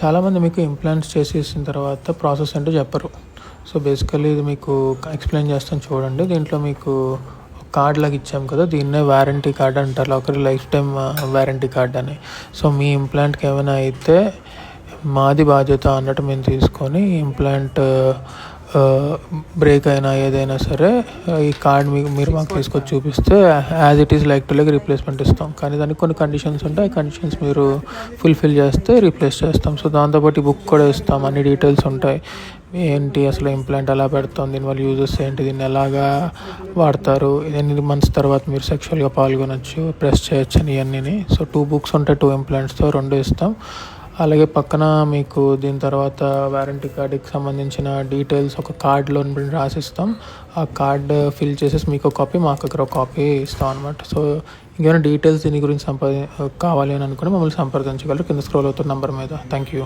చాలామంది మీకు ఇంప్లాంట్స్ చేసేసిన తర్వాత ప్రాసెస్ అంటే చెప్పరు. సో బేసికల్లీ ఇది మీకు ఎక్స్ప్లెయిన్ చేస్తాను చూడండి. దీంట్లో మీకు కార్డ్ లాగా ఇచ్చాం కదా, దీన్నే వారంటీ కార్డ్ అంటారు, ఒకరి లైఫ్ టైం వారంటీ కార్డ్ అని. సో మీ ఇంప్లాంట్కి ఏమైనా అయితే మాది బాధ్యత అన్నట్టు మేము తీసుకొని ఇంప్లాంట్ బ్రేక్ అయినా ఏదైనా సరే ఈ కార్డ్ మీరు మాకు తీసుకొచ్చి చూపిస్తే as it is like to like replacement ఇస్తాం. కానీ దానికి కొన్ని కండిషన్స్ ఉంటాయి, ఆ కండిషన్స్ మీరు ఫుల్ఫిల్ చేస్తే రీప్లేస్ చేస్తాం. సో దాంతోపాటు బుక్ కూడా ఇస్తాం, అన్ని డీటెయిల్స్ ఉంటాయి. ఏంటి అసలు ఇంప్లాంట్ ఎలా పెడతాం, దీనివల్ల యూజెస్ ఏంటి, దీన్ని ఎలాగా వాడతారు, ఎన్ని మంత్స్ తర్వాత మీరు సెక్షువల్గా పాల్గొనొచ్చు, ప్రెస్ చేయొచ్చు అని ఇవన్నీ. సో 2 బుక్స్ ఉంటాయి, 2 ఇంప్లాంట్స్తో 2 ఇస్తాం. అలాగే పక్కన మీకు దీని తర్వాత వారంటీ కార్డుకి సంబంధించిన డీటెయిల్స్ ఒక కార్డులో రాసిస్తాం. ఆ కార్డ్ ఫిల్ చేసేసి మీకు ఒక కాపీ, మాకు ఒక కాపీ ఇస్తాం అనమాట. సో ఇంకేమైనా డీటెయిల్స్ దీని గురించి కావాలి అని అనుకుని మమ్మల్ని సంప్రదించగలరు కింద స్క్రోల్ అవుతున్న నెంబర్ మీద. Thank you.